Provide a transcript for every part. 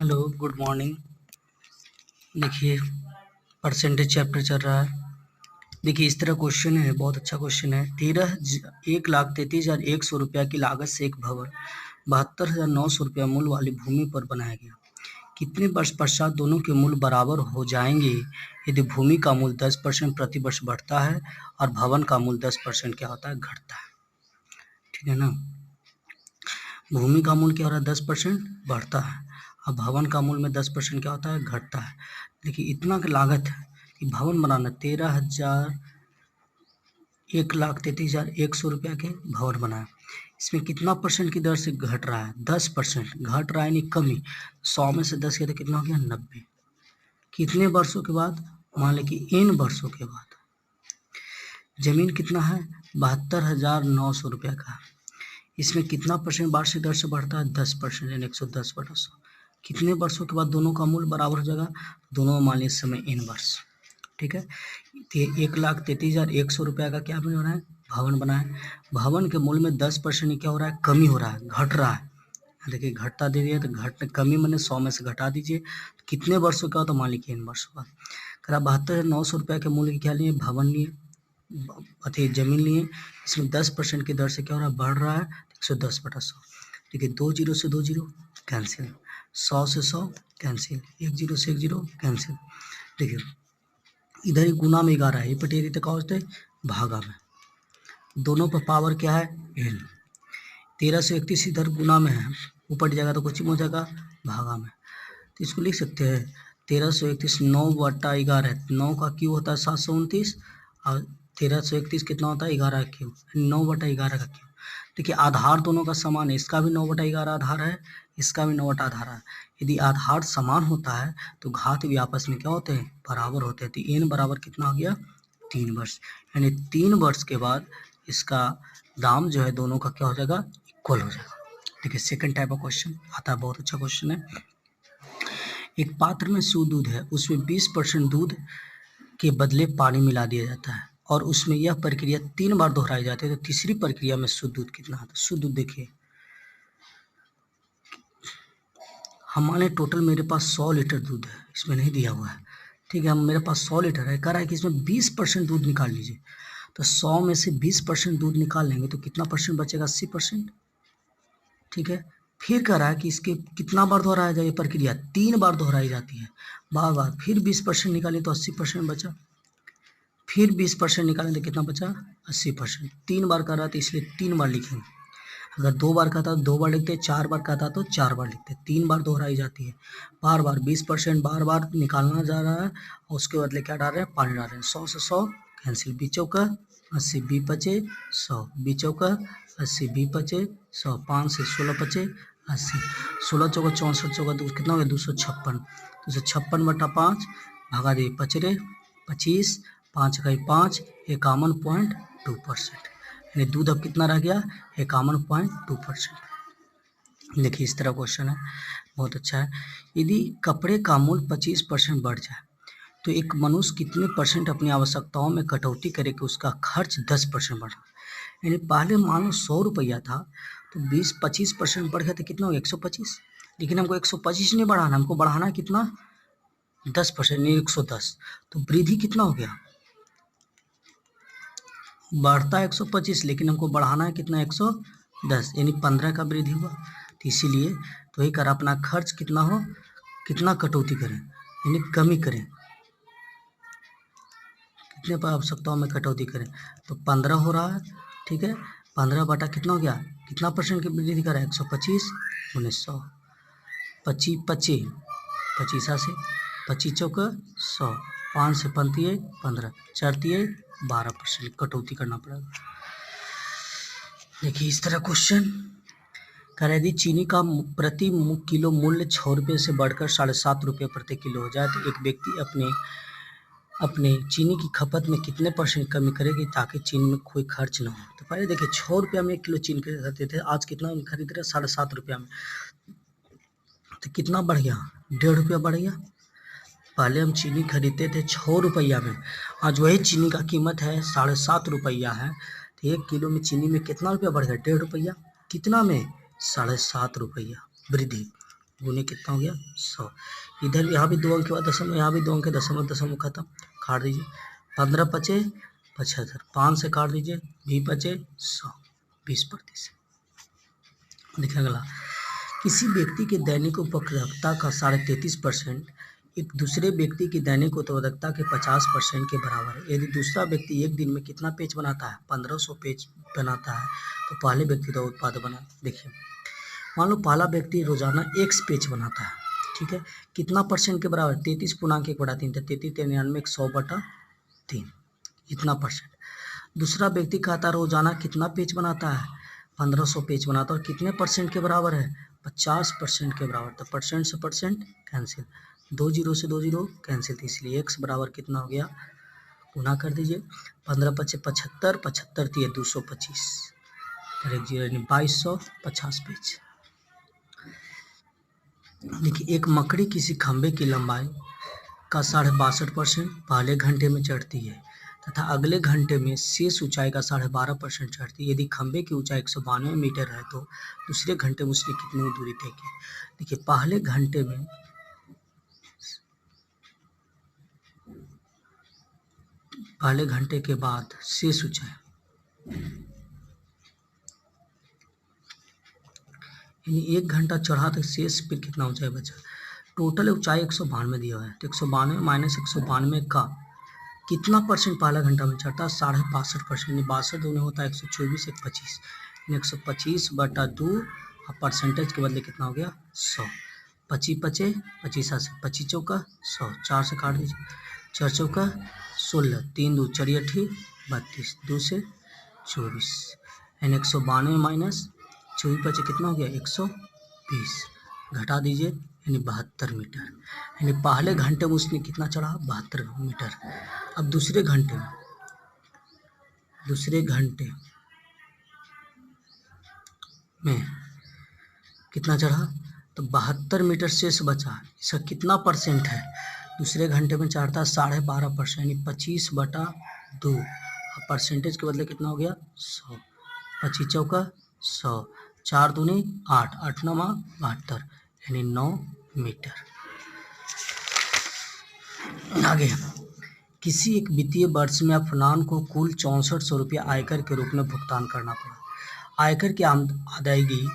Hello, good morning. देखिए, percentage chapter चल रहा है। देखिए, इस तरह क्वेश्चन है, बहुत अच्छा क्वेश्चन है। 1,33,100 रुपया की लागत से एक भवन 72,900 रुपया मूल्य वाली भूमि पर बनाया गया। कितने वर्ष पश्चात दोनों के मूल्य बराबर हो जाएंगे यदि भूमि का मूल्य 10% प्रति वर्ष बढ़ता है और भवन का मूल्य 10% क्या होता है, घटता है। ठीक है ना। भूमि का मूल्य क्या हो रहा है, 10% बढ़ता है, और भवन का मूल्य में 10% क्या होता है, घटता है। देखिए, इतना की लागत है कि भवन बनाना 1,33,100 रुपया के भवन बनाया। इसमें कितना परसेंट की दर से घट रहा है, 10% घट रहा है, यानी कमी। 100 में से 10 किया तो कितना हो गया, 90। कितने वर्षों के बाद, मान लें कि इन वर्षों के बाद। जमीन कितना है, 72,900 रुपया का। इसमें कितना परसेंट वार्षिक दर से बढ़ता है, 10%, यानी 110/100। कितने वर्षों के बाद दोनों का मूल्य बराबर हो जाएगा, दोनों मान लीजिए समय इन वर्ष। ठीक है। 1,33,100 रुपया का क्या बना है, भवन बना है। भवन के मूल्य में 10% क्या हो रहा है, कमी हो रहा है, घट रहा है। देखिए, घटता दे दिया तो घट, कमी मैंने 100 में से घटा दीजिए। कितने वर्षों का हो, तो मान लीजिए इन वर्षों का। करा 72,900 रुपया के मूल्य क्या लिए, भवन लिए, अति जमीन लिए। इसमें 10% की दर से क्या हो रहा है, बढ़ रहा है, 110/100। देखिए, 2 जीरो से 2 जीरो कैंसिल, 100 से 100 कैंसिल, 1 जीरो से 1 जीरो कैंसिल। देखिए, इधर ही गुना में 11 है, ये पटेरी तक होते भागा में, दोनों पर पावर क्या है, n। 1331 इधर गुना में है, ऊपर जाएगा तो कुछ हो जाएगा भागा में, तो इसको लिख सकते हैं 1331 9/11। 9 का क्यू होता है 729, और 1331 कितना होता है, 11 का क्यू, 9/11 का क्यू। देखिए, आधार दोनों का समान है, इसका भी 9/11 आधार है, इसका भी 9 आधार है। यदि आधार समान होता है तो घात भी आपस में क्या होते हैं, बराबर होते हैं। तो n बराबर कितना हो गया, 3 वर्ष, यानी 3 वर्ष के बाद इसका दाम जो है दोनों का क्या हो जाएगा, इक्वल हो जाएगा। देखिए, सेकंड टाइप ऑफ क्वेश्चन आता है, बहुत अच्छा क्वेश्चन है। एक पात्र में शुद्ध दूध है, उसमें 20% दूध के बदले पानी मिला दिया जाता है और उसमें यह प्रक्रिया 3 बार दोहराई जाती है, तो तीसरी प्रक्रिया में शुद्ध दूध कितना आता है। शुद्ध दूध देखिए, हमारे टोटल मेरे पास 100 लीटर दूध है, इसमें नहीं दिया हुआ है। ठीक है, हम मेरे पास 100 लीटर है, कह रहा है कि इसमें 20% दूध निकाल लीजिए। तो 100 में से 20% दूध निकाल लेंगे तो कितना परसेंट बचेगा, 80%। ठीक है, फिर कह रहा है कि इसके कितना बार दोहराया जाए, ये प्रक्रिया 3 बार दोहराई जाती है, बार बार। फिर 20% निकालें तो 80% बचा, फिर 20% निकालें तो कितना बचा, 80%। 3 बार कर रहा है तो इसलिए 3 बार लिखेंगे। अगर 2 बार कहता तो 2 बार लिखते, 4 बार कहता तो 4 बार लिखते। 3 बार दोहराई जाती है, बार बार 20% बार बार निकालना जा रहा है, और उसके बदले क्या डाल रहे हैं, पानी डाल रहे हैं। 100 से 100 कैंसिल, 20 चौका 80, 20 पचे 100, 20 चौका 80, 20 पचे 100, 5 से 16 पचे 80, 16 चौका 64 चौका कितना हो गया, 256। 256/5 भागा दिए, पचरे 25, 5 का 5, 51.2%। यानी दूध अब कितना रह गया, 51.2%। देखिए, इस तरह क्वेश्चन है, बहुत अच्छा है। यदि कपड़े का मूल्य 25% बढ़ जाए तो एक मनुष्य कितने परसेंट अपनी आवश्यकताओं में कटौती करे कि उसका खर्च 10% बढ़ा। यानी पहले मान लो 100 रुपया था, तो 25% बढ़ गया तो कितना हो गया, 125। लेकिन हमको 125 नहीं बढ़ाना, हमको बढ़ाना है कितना, 10%, यानी 110। तो वृद्धि कितना हो गया, बढ़ता है 125, लेकिन हमको बढ़ाना है कितना, 110, यानी 15 का वृद्धि हुआ। तो इसीलिए तो वही कर, अपना खर्च कितना हो, कितना कटौती करें, यानी कमी करें, कितने पर आवश्यकताओं में कटौती करें, तो 15 हो रहा है। ठीक है, 15 बटा कितना हो गया, कितना परसेंट की वृद्धि कर रहा है, 125 19 100, 25 25 25 से 25 चौका 100, 5 से 15 15, 4 12% कटौती करना पड़ेगा। देखिए, इस तरह क्वेश्चन कह रहे, यदि चीनी का प्रति किलो मूल्य 6 रुपये से बढ़कर 7.5 रुपये प्रति किलो हो जाए तो एक व्यक्ति अपने चीनी की खपत में कितने परसेंट कमी करेगी ताकि चीनी में कोई खर्च ना हो। तो पहले देखिए, 6 रुपया में 1 किलो चीनी खरीदते थे, आज कितना खरीद रहे, 7.5 रुपया में। तो कितना बढ़ गया, 1.5 रुपया बढ़ गया। पहले हम चीनी खरीदते थे 6 रुपया में, आज वही चीनी का कीमत है 7.5 रुपया है। तो 1 किलो में चीनी में कितना रुपया बढ़ गया, 1.5 रुपया। कितना में, 7.5 रुपया वृद्धि। गुने कितना हो गया 100। इधर यहाँ भी 2 अंक के बाद दशमलव, यहाँ भी 2 अंक के दशमलव, दशमलव खत्म, काट दीजिए। 15 पचे 75, 5 से काट दीजिए, 20 पचे 100, 20%। देखिए अगला, किसी व्यक्ति की दैनिक उपभोक्ता का 33.5% एक दूसरे व्यक्ति की दैनिक उत्पादकता के 50% के बराबर है। यदि दूसरा व्यक्ति एक दिन में कितना पेज बनाता है, 1500 पेज बनाता है, तो पहले व्यक्ति का उत्पाद बना। देखिए मान लो पहला व्यक्ति रोजाना x पेज बनाता है, ठीक है, कितना परसेंट के बराबर, 33.1/3, 33 100/3, इतना परसेंट। दूसरा व्यक्ति कहता है रोजाना कितना पेज बनाता है, 1500 पेज बनाता है, और कितने परसेंट के बराबर है, 50% के बराबर। तो परसेंट से परसेंट कैंसिल, 2 जीरो से 2 जीरो कैंसिल, तो इसलिए x बराबर कितना हो गया, गुना कर दीजिए। 15 पचे 75, 75 दिए 225, और 1 जीरो यानी 2250 पेज। देखिए एक मकड़ी किसी खंभे की लंबाई का 62.5% पहले घंटे में चढ़ती है तथा अगले घंटे में शेष ऊंचाई का 12.5% चढ़ती है। यदि खंभे की ऊंचाई 192 मीटर है तो दूसरे घंटे में उसने कितनी दूरी तय की। देखिए पहले घंटे के बाद शेष ऊंचाई, यानी 1 घंटा चढ़ा तो शेष फिर कितना ऊंचाई बचा। टोटल ऊंचाई 192 दिया हुआ है, तो 192 माइनस 192 का कितना परसेंट पहला घंटा में चढ़ता है, 62.5%, यानी 62 दूनी होता है 124, 125, 125/2, और परसेंटेज के बदले कितना हो गया 100। 25 पचे 25 से 25 चौका 100, 4 से काट दीजिए, 4 चौका 16, 3 2 4 8 32, 2 से 24, यानी 192 माइनस 24 पचे कितना हो गया 120, घटा दीजिए, यानी 72 मीटर। यानी पहले घंटे में उसने कितना चढ़ा, 72 मीटर। अब दूसरे घंटे में कितना चढ़ा, तो 72 मीटर शेष बचा। इसका कितना परसेंट है, दूसरे घंटे में चढ़ता है 12.5%, यानी 25/2, और परसेंटेज के बदले कितना हो गया 100। 25 चौका 100, 4 दूनी 8, 8 9 72, यानी 9 मीटर। आगे, किसी एक वित्तीय वर्ष में अफनान को कुल 6400 रुपये आयकर के रूप में भुगतान करना पड़ा। आयकर की अदायगी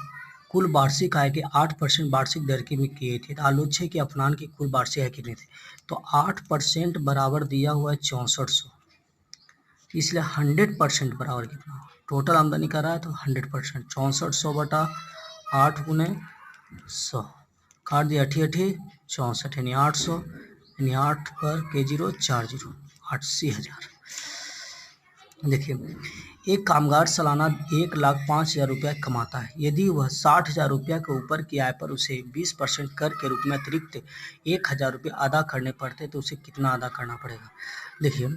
कुल वार्षिक आय के 8% वार्षिक दर की में किए थे। आलोच्य है कि अफनान की कुल वार्षिक आय कितनी थी, तो 8% बराबर दिया हुआ है 6400, इसलिए 100% बराबर कितना, टोटल आमदनी कर रहा है तो 100%, 6400/8 गुने 100, काट दिया 8 8 64, यानी 800, यानी 8 पर के 0 4 0, 80,000। देखिए एक कामगार सालाना 1,05,000 रुपया कमाता है। यदि वह 60,000 रुपया के ऊपर की आय पर उसे 20% कर के रूप में अतिरिक्त 1,000 रुपये अदा करने पड़ते तो उसे कितना अदा करना पड़ेगा। देखिए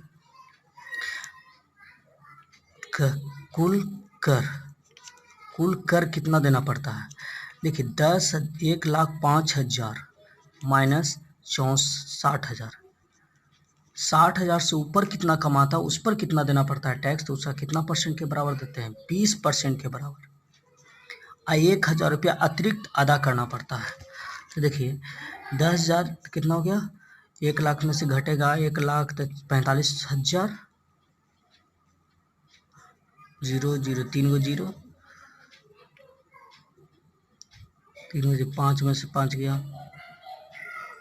कुल कर कितना देना पड़ता है। देखिए 1,05,000 माइनस 60,000, 60,000 से ऊपर कितना कमाता है उस पर कितना देना पड़ता है टैक्स, तो उसका कितना परसेंट के बराबर देते हैं, 20% के बराबर। 1,000 रुपया अतिरिक्त अदा करना पड़ता है। तो देखिए 10,000 कितना हो गया, 1 लाख में से घटेगा 1,45,000, 0 0 3 गो 0, 3 में से 5 में से 5 गया,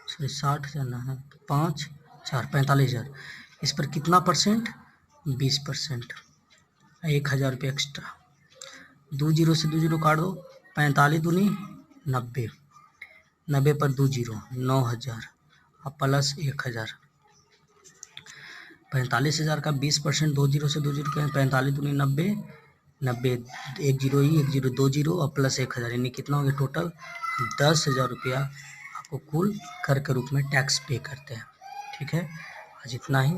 सॉरी 60,000 ना है, 5 4 45,000, इस पर कितना परसेंट, 20%, 1,000 रुपये एक्स्ट्रा। 2 जीरो से 2 जीरो काट दो, 45 दूनी 90, 90 पर 2 जीरो 9,000, और प्लस 1,000, 45,000 का 20%, 2 जीरो से 2 जीरो कहें, 45 दूनी 90, 90 1 जीरो ही 1 जीरो 2 जीरो और प्लस 1,000, यानी कितना हो गया टोटल 10,000 रुपया आपको कुल कर के रूप में टैक्स पे करते हैं। ठीक है, आज इतना ही।